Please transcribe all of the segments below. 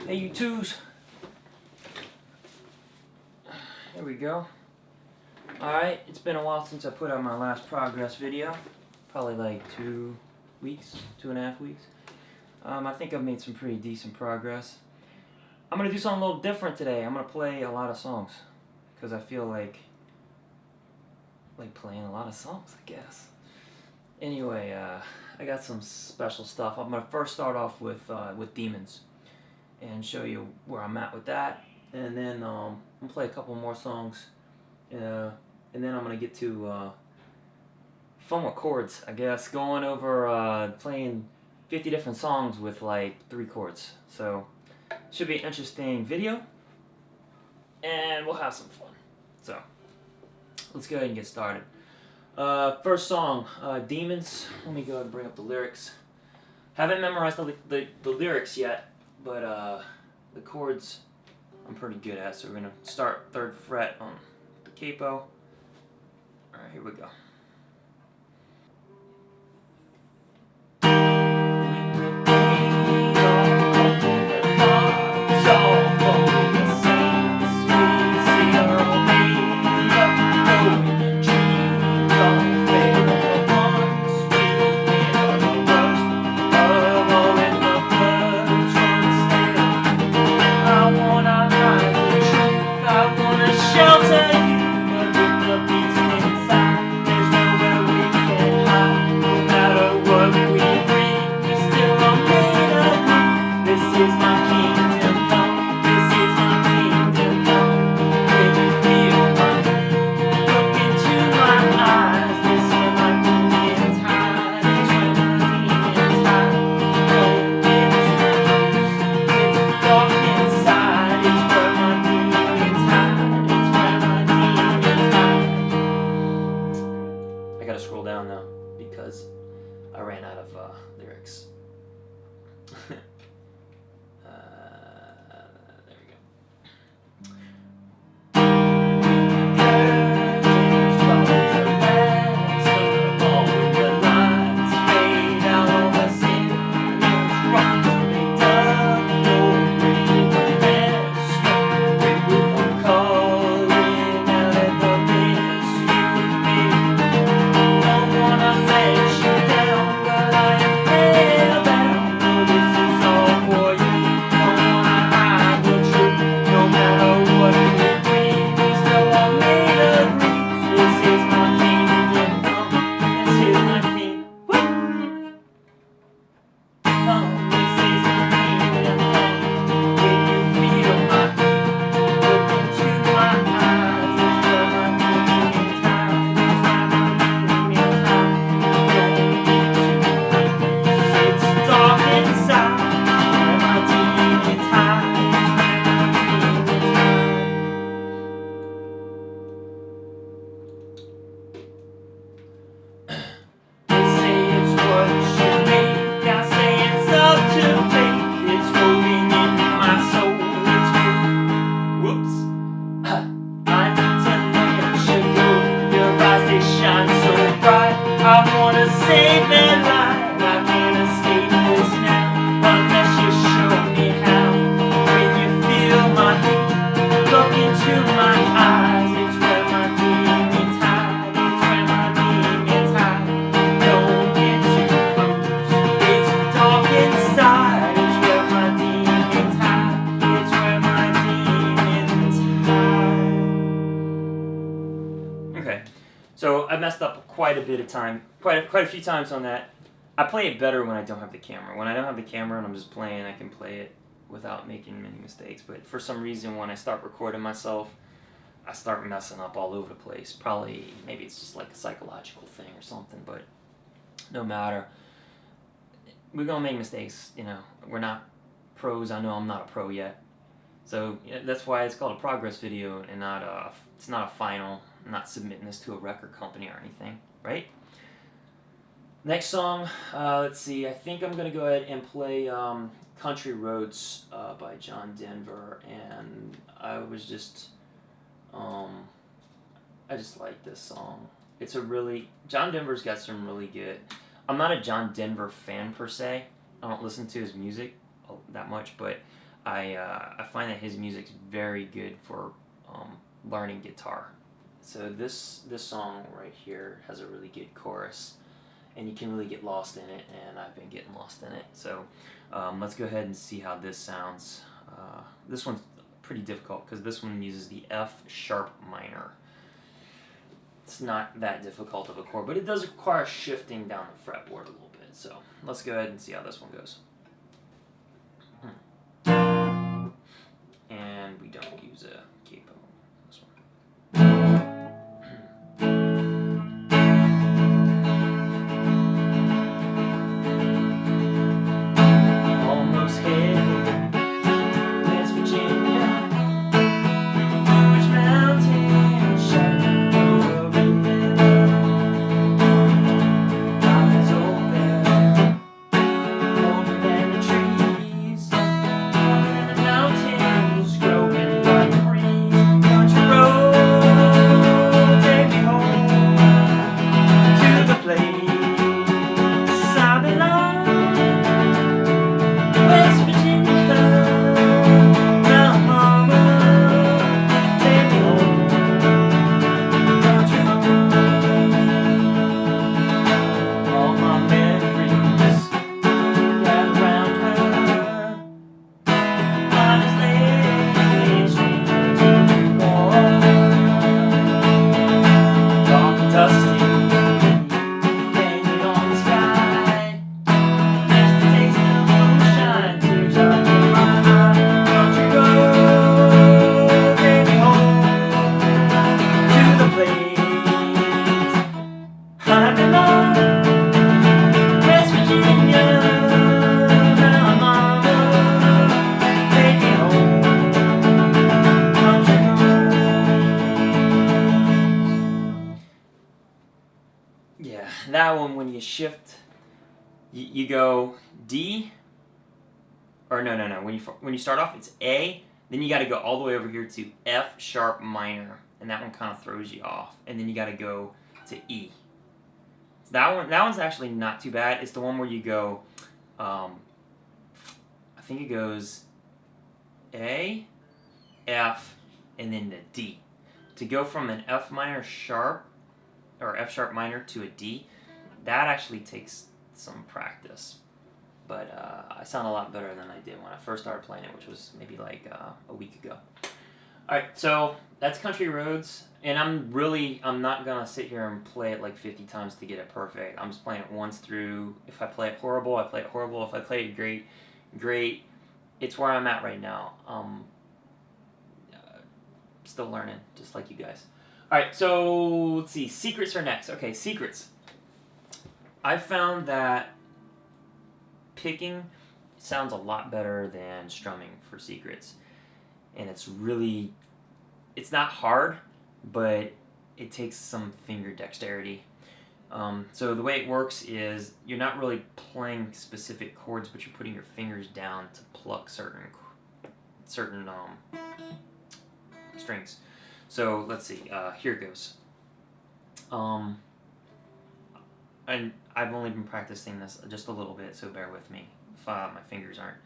Hey, you twos. There we go. Alright, it's been a while since I put out my last progress video. Probably like 2 weeks, 2.5 weeks. I think I've made some pretty decent progress. I'm going to do something a little different today. I'm going to play a lot of songs. Because I feel like playing a lot of songs, I guess. Anyway, I got some special stuff. I'm going to first start off with Demons. And show you where I'm at with that. And then I'm going to play a couple more songs. And then I'm going to get to fun with chords, I guess. Going over playing 50 different songs with like 3 chords. So, should be an interesting video. And we'll have some fun. So, let's go ahead and get started. First song, Demons. Let me go ahead and bring up the lyrics. Haven't memorized the lyrics yet. But the chords I'm pretty good at, so we're going to start 3rd fret on the capo. Alright, here we go. Scroll down now because I ran out of lyrics. There we go. So I messed up quite a bit of time, quite a few times on that. I play it better when I don't have the camera. When I don't have the camera and I'm just playing, I can play it without making many mistakes. But for some reason, when I start recording myself, I start messing up all over the place. Probably, maybe it's just like a psychological thing or something, but no matter. We're going to make mistakes, you know. We're not pros. I know I'm not a pro yet. So that's why it's called a progress video and not it's not a final. I'm not submitting this to a record company or anything, right? Next song, let's see. I think I'm going to go ahead and play Country Roads by John Denver. And I was just, I just like this song. It's a really, John Denver's got some really good, I'm not a John Denver fan per se. I don't listen to his music that much, but I find that his music's very good for learning guitar. So this song right here has a really good chorus, and you can really get lost in it, and I've been getting lost in it. So let's go ahead and see how this sounds. This one's pretty difficult because this one uses the F sharp minor. It's not that difficult of a chord, but it does require shifting down the fretboard a little bit. So let's go ahead and see how this one goes. And we don't use a capo. This one. Almost hit West Virginia, which mountain shining over me. Eyes open, older than the trees, older than the mountains, growing by the breeze. Country road, take me home to the place I belong. West Virginia, now mama, take me home, country home. All my memories gather round her, honestly, stranger to the war. Dark and dusty, hanging on the sky. Miss the taste of moonshine, tears up in my eye. Country road, take me home to the place I belong. West Virginia, now mama, take me home, country roads. Yeah, that one when you shift, you go D, or no. When you start off, it's A. Then you got to go all the way over here to F sharp minor, and that one kind of throws you off. And then you got to go to E. So that one's actually not too bad. It's the one where you go, I think it goes A, F, and then the D. To go from an F minor sharp or F sharp minor to a D, that actually takes some practice. But I sound a lot better than I did when I first started playing it, which was maybe like a week ago. Alright, so that's Country Roads, and I'm not gonna sit here and play it like 50 times to get it perfect. I'm just playing it once through. If I play it horrible, I play it horrible. If I play it great, great. It's where I'm at right now. Still learning, just like you guys. Alright, so let's see. Secrets are next. Okay, secrets. I found that picking sounds a lot better than strumming for secrets. And it's not hard, but it takes some finger dexterity. So the way it works is you're not really playing specific chords, but you're putting your fingers down to pluck certain strings. So let's see, here it goes. And I've only been practicing this just a little bit, so bear with me if my fingers aren't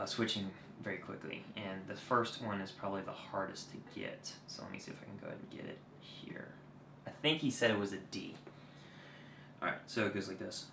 switching very quickly. And the first one is probably the hardest to get. So let me see if I can go ahead and get it here. I think he said it was a D. Alright, so it goes like this.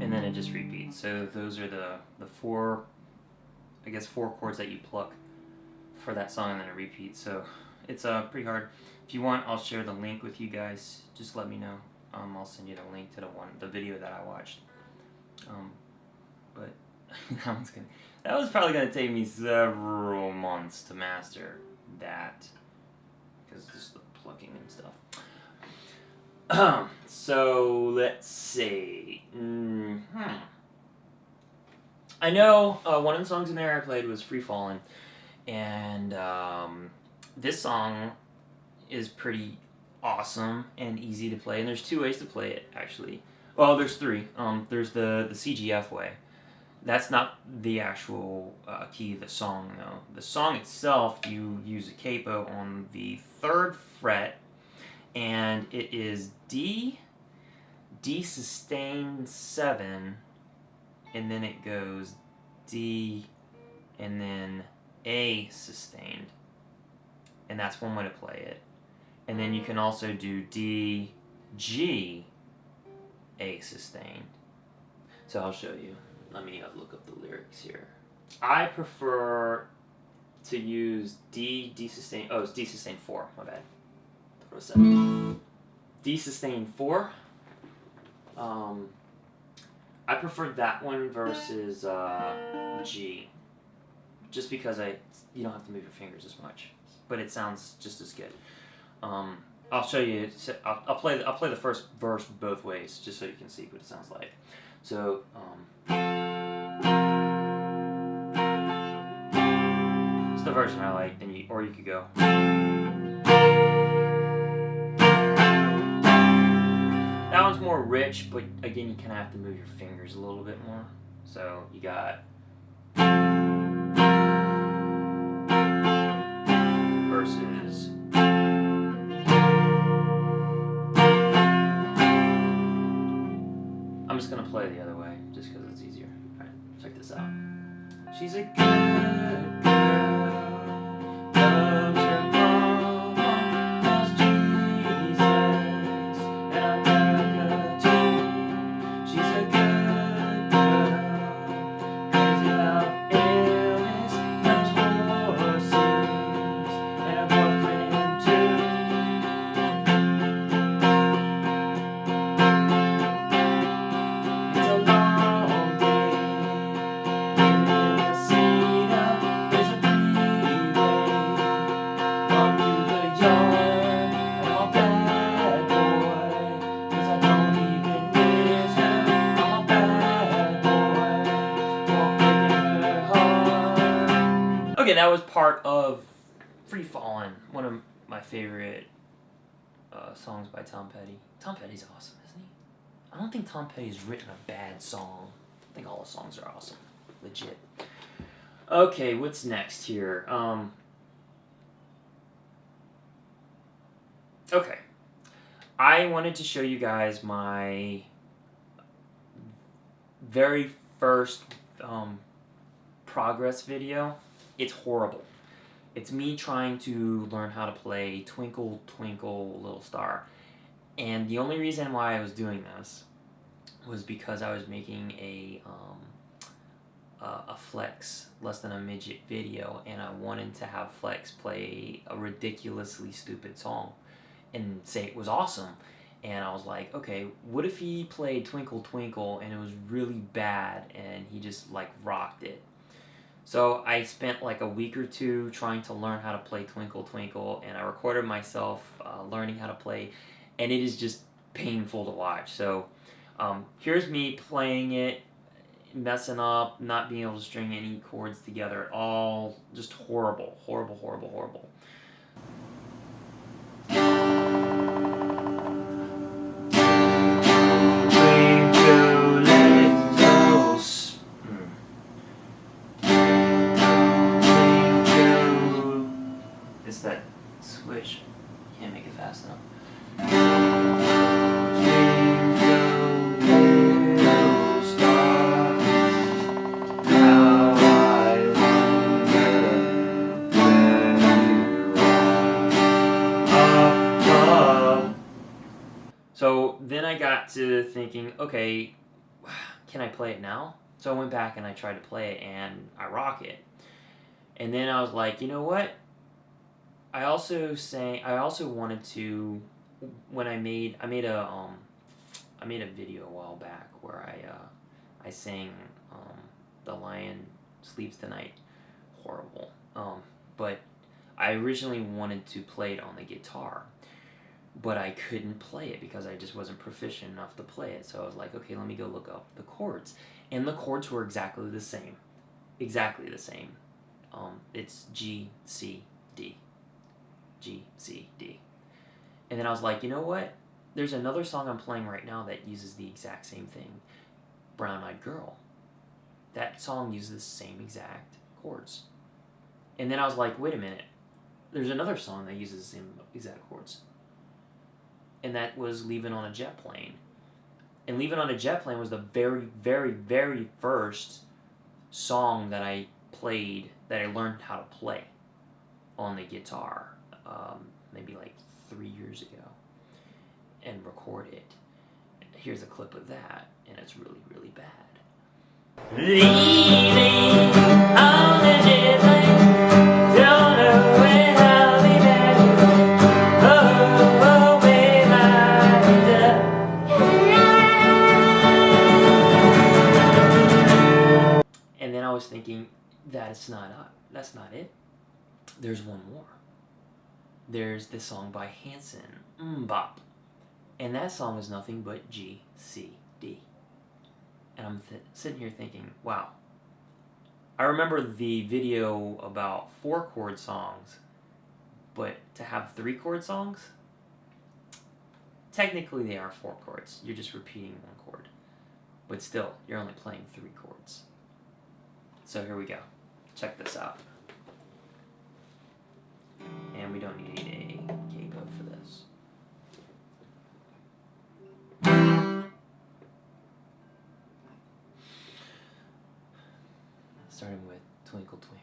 And it just repeats. So those are the four chords that you pluck for that song, and then it repeats. So it's pretty hard. If you want, I'll share the link with you guys. Just let me know. I'll send you the link to the video that I watched. But that was probably gonna take me several months to master that, because just the plucking and stuff. So let's see. I know one of the songs in there I played was Free Fallin', and this song is pretty awesome and easy to play, and there's two ways to play it, actually. Well, there's three. There's the CGF way. That's not the actual key of the song, though. The song itself, you use a capo on the 3rd fret, and it is D, D sustained 7, and then it goes D, and then A sustained. And that's one way to play it. And then you can also do D, G, A sustained. So I'll show you. Let me look up the lyrics here. I prefer to use D, D sustained. Oh, it's D sustained 4. My bad. Throw a second. D sustained 4. I prefer that one versus G, just because you don't have to move your fingers as much, but it sounds just as good. I'll show you. I'll play the first verse both ways, just so you can see what it sounds like. So. It's the version I like, or you could go. That one's more rich, but again, you kind of have to move your fingers a little bit more. So you got versus. I'm just gonna play the other way, just because it's easier. All right, check this out. She's a good girl, loves her mama, loves Jesus, and America too. She's a good girl, crazy about Elvis, loves horses, and a boyfriend too. It's a long day. Okay, that was part of Free Fallin', one of my favorite songs by Tom Petty. Tom Petty's awesome, isn't he? I don't think Tom Petty's written a bad song. I think all the songs are awesome. Legit. Okay, what's next here? Okay. I wanted to show you guys my very first progress video. It's horrible. It's me trying to learn how to play Twinkle Twinkle Little Star. And the only reason why I was doing this was because I was making a Flex less than a midget video, and I wanted to have Flex play a ridiculously stupid song and say it was awesome. And I was like, okay, what if he played Twinkle Twinkle and it was really bad and he just like rocked it? So I spent like a week or two trying to learn how to play Twinkle Twinkle, and I recorded myself learning how to play, and it is just painful to watch. So here's me playing it, messing up, not being able to string any chords together, all just horrible, horrible, horrible, horrible. It's that switch. Can't make it fast enough. So then I got to thinking, okay, can I play it now? So I went back and I tried to play it, and I rock it. And then I was like, you know what? I also wanted to, when I made a video a while back where I sang The Lion Sleeps Tonight. Horrible. But I originally wanted to play it on the guitar. but I couldn't play it because I just wasn't proficient enough to play it. So I was like, okay, let me go look up the chords. And the chords were exactly the same. Exactly the same. It's G, C, D. G, C, D. And then I was like, you know what? There's another song I'm playing right now that uses the exact same thing. Brown Eyed Girl. That song uses the same exact chords. And then I was like, wait a minute. There's another song that uses the same exact chords. And that was Leaving on a Jet Plane. And Leaving on a Jet Plane was the very, very, very first song that I played, that I learned how to play on the guitar, maybe like 3 years ago, and record it. Here's a clip of that, and it's really, really bad. Leaving on a jet plane, don't know when I'll be back. Oh, baby, and then I was thinking, that's not it. There's one more. There's this song by Hanson, Bop. And that song is nothing but G, C, D. And I'm sitting here thinking, wow. I remember the video about 4-chord songs, but to have 3-chord songs, technically they are 4 chords. You're just repeating 1 chord. But still, you're only playing 3 chords. So here we go. Check this out. And we don't need a capo for this. Starting with Twinkle Twinkle.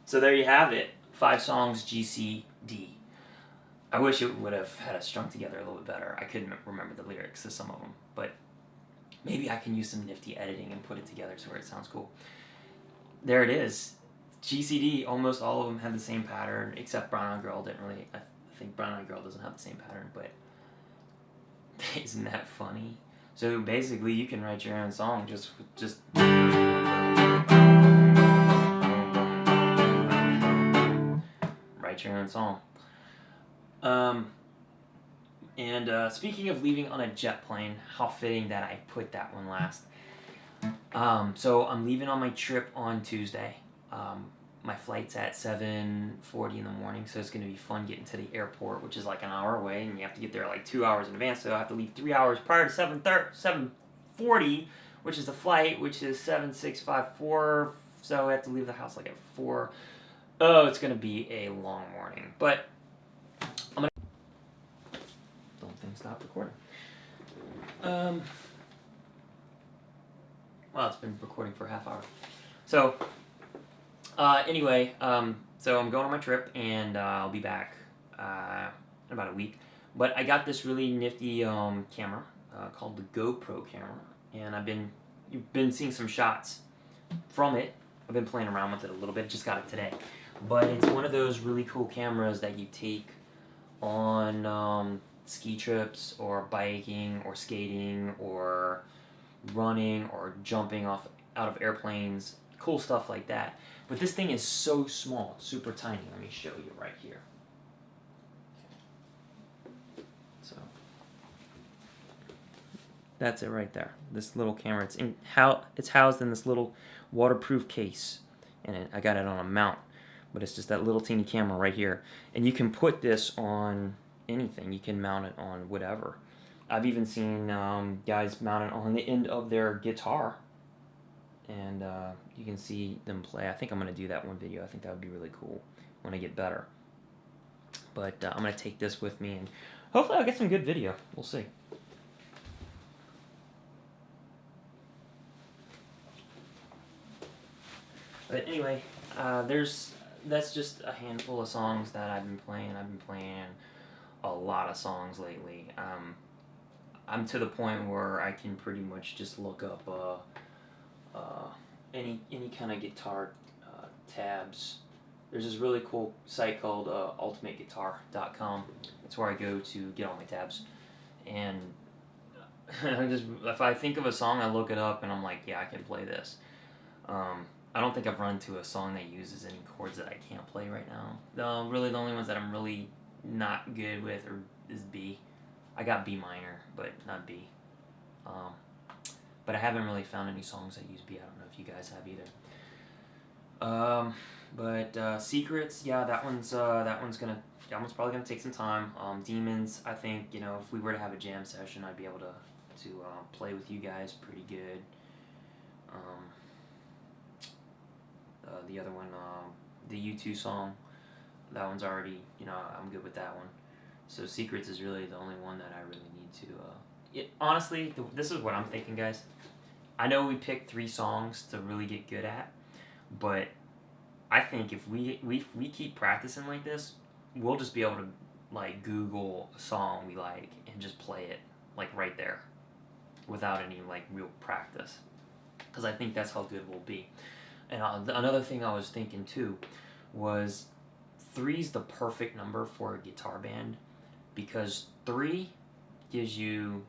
So there you have it. 5 songs, G, C, D. I wish it would have had us strung together a little bit better. I couldn't remember the lyrics to some of them, but maybe I can use some nifty editing and put it together to where it sounds cool. There it is. G, C, D, almost all of them had the same pattern, except Brown Eyed Girl didn't really. I think Brown Eyed Girl doesn't have the same pattern, but isn't that funny? So basically, you can write your own song just write your own song. Speaking of leaving on a jet plane, how fitting that I put that one last. So I'm leaving on my trip on Tuesday. my flight's at 7:40 in the morning, so it's gonna be fun getting to the airport, which is like an hour away, and you have to get there like 2 hours in advance. So I have to leave 3 hours prior to 7:40, which is the flight, which is 7:654. So I have to leave the house like at 4. Oh, it's gonna be a long morning, but I'm gonna. Don't think stop recording. Well, it's been recording for a half hour. So, anyway, so I'm going on my trip, and I'll be back in about a week. But I got this really nifty camera called the GoPro camera, and you've been seeing some shots from it. I've been playing around with it a little bit. Just got it today, but it's one of those really cool cameras that you take on ski trips or biking or skating or running or jumping out of airplanes, cool stuff like that. But this thing is so small, it's super tiny. Let me show you right here. So that's it right there. This little camera. It's housed in this little waterproof case, and I got it on a mount. But it's just that little teeny camera right here, and you can put this on anything. You can mount it on whatever. I've even seen guys mount it on the end of their guitar, and you can see them play. I think I'm going to do that one video. I think that would be really cool when I get better. But I'm going to take this with me, and hopefully I'll get some good video. We'll see. But anyway, that's just a handful of songs that I've been playing. I've been playing a lot of songs lately. I'm to the point where I can pretty much just look up any kind of guitar tabs. There's this really cool site called ultimateguitar.com. That's where I go to get all my tabs. And if I think of a song, I look it up and I'm like, yeah, I can play this. I don't think I've run into a song that uses any chords that I can't play right now. Really, the only ones that I'm really not good with is B. I got B minor, but not B. But I haven't really found any songs that use B. I don't know if you guys have either. But Secrets, yeah, that one's probably gonna take some time. Demons, I think, if we were to have a jam session, I'd be able to play with you guys pretty good. The other one, the U2 song, that one's already, I'm good with that one. So Secrets is really the only one that I really need to, honestly, this is what I'm thinking, guys. I know we picked 3 songs to really get good at, but I think if we keep practicing like this, we'll just be able to, like, Google a song we like and just play it, like, right there, without any, like, real practice. Because I think that's how good we'll be. And another thing I was thinking, too, was 3's the perfect number for a guitar band, because 3 gives you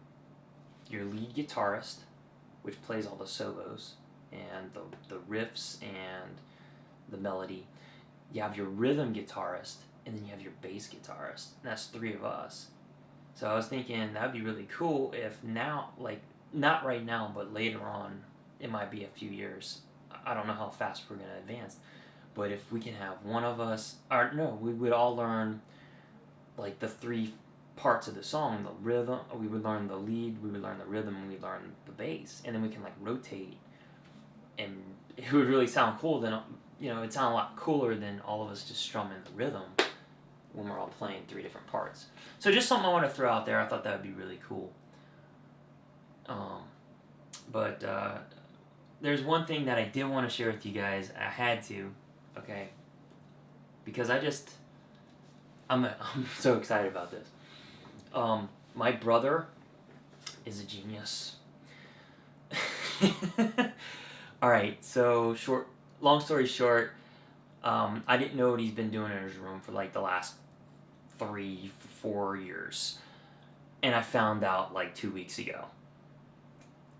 your lead guitarist, which plays all the solos and the riffs and the melody. You have your rhythm guitarist, and then you have your bass guitarist. And that's 3 of us. So I was thinking that would be really cool if now, like, not right now, but later on, it might be a few years. I don't know how fast we're going to advance. But if we can have one of us, or no, we would all learn, like, the 3 parts of the song, the rhythm, we would learn the lead, we would learn the rhythm, and we'd learn the bass. And then we can, like, rotate. And it would really sound cool. Then, it'd sound a lot cooler than all of us just strumming the rhythm when we're all playing 3 different parts. So just something I want to throw out there. I thought that would be really cool. But there's one thing that I did want to share with you guys. I had to, okay? Because I'm so excited about this. My brother is a genius. Alright, so long story short, I didn't know what he's been doing in his room for like the last 3-4 years. And I found out like 2 weeks ago.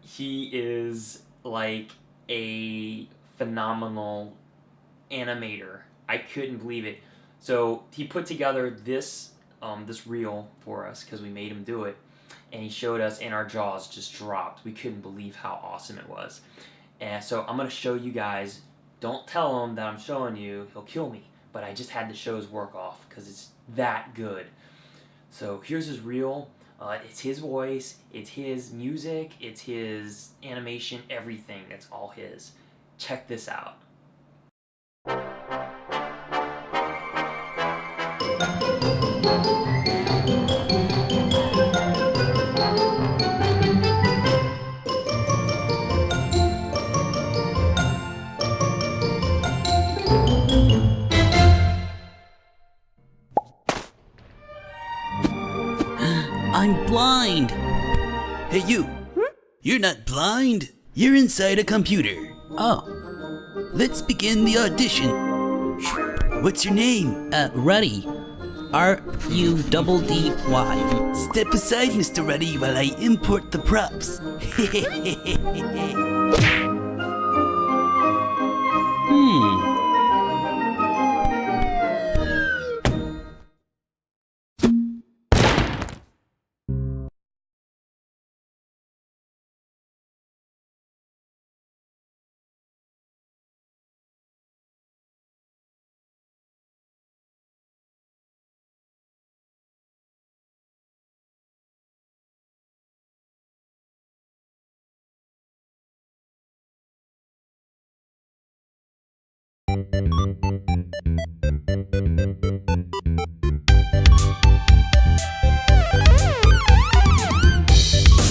He is like a phenomenal animator. I couldn't believe it. So he put together this reel for us because we made him do it, and he showed us, and our jaws just dropped. We couldn't believe how awesome it was. And so I'm gonna show you guys Don't tell him that I'm showing you, he'll kill me. But I just had the show's work off because it's that good. So here's his reel. It's his voice, it's his music, it's his animation, everything. It's all his. Check this out. I'm blind! Hey you! You're not blind! You're inside a computer. Oh. Let's begin the audition. What's your name? Ruddy. R-U-D-D-Y. Step aside, Mr. Ruddy, while I import the props.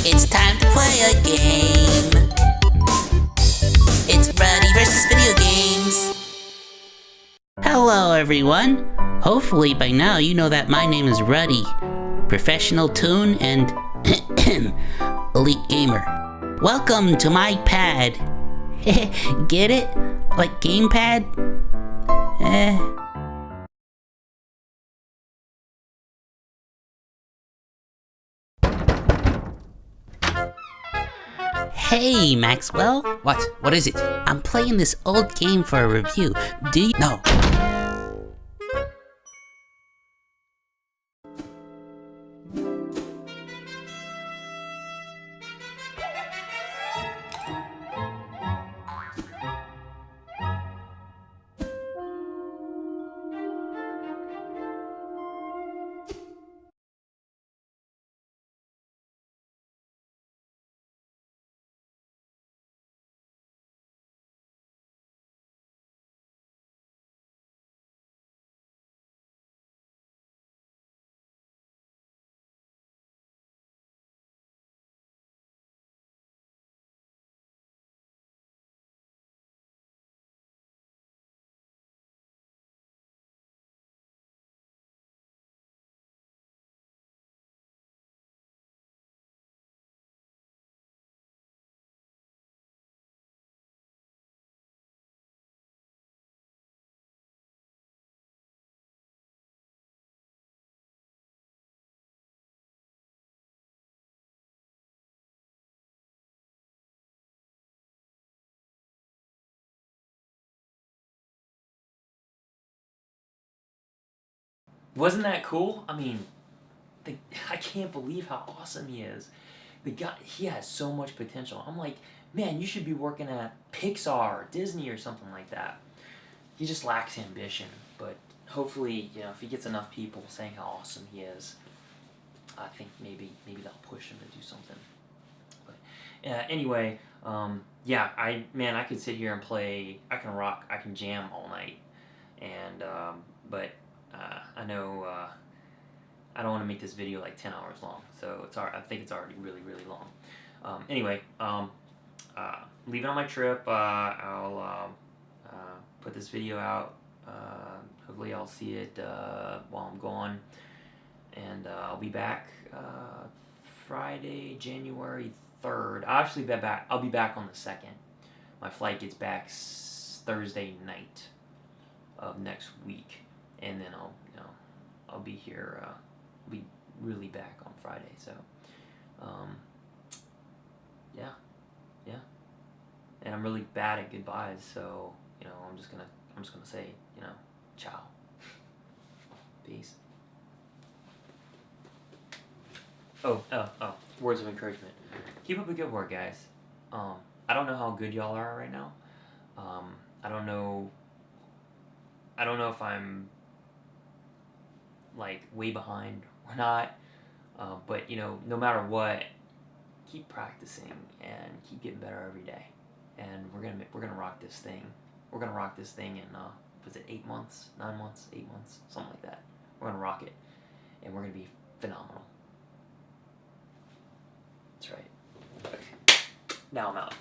It's time to play a game. It's Ruddy versus video games. Hello, everyone. Hopefully by now you know that my name is Ruddy, professional toon and elite gamer. Welcome to my pad. Get it? Like gamepad? Hey, Maxwell. What? What is it? I'm playing this old game for a review. Do you... No. Wasn't that cool? I mean, I can't believe how awesome he is. The guy, he has so much potential. I'm like, man, you should be working at Pixar or Disney or something like that. He just lacks ambition, but hopefully, you know, if he gets enough people saying how awesome he is, I think maybe that'll push him to do something. But anyway, yeah, I could sit here and play. I can jam all night, and but I know I don't want to make this video like 10 hours long, so I think it's already really long. Anyway, leaving on my trip, I'll put this video out. Hopefully I'll see it while I'm gone, and I'll be back Friday, January 3rd. I'll be back on the 2nd. My flight gets back Thursday night of next week, and then I'll be here. Be really back on Friday. So, yeah, and I'm really bad at goodbyes. So I'm just gonna say ciao, peace. Oh, words of encouragement. Keep up the good work, guys. I don't know how good y'all are right now. I don't know if I'm like way behind or not, but you know, no matter what, keep practicing and keep getting better every day, and we're gonna rock this thing. We're gonna rock this thing in was it 8 months, 9 months, 8 months, something like that. We're gonna rock it, and we're gonna be phenomenal. That's right. Now I'm out.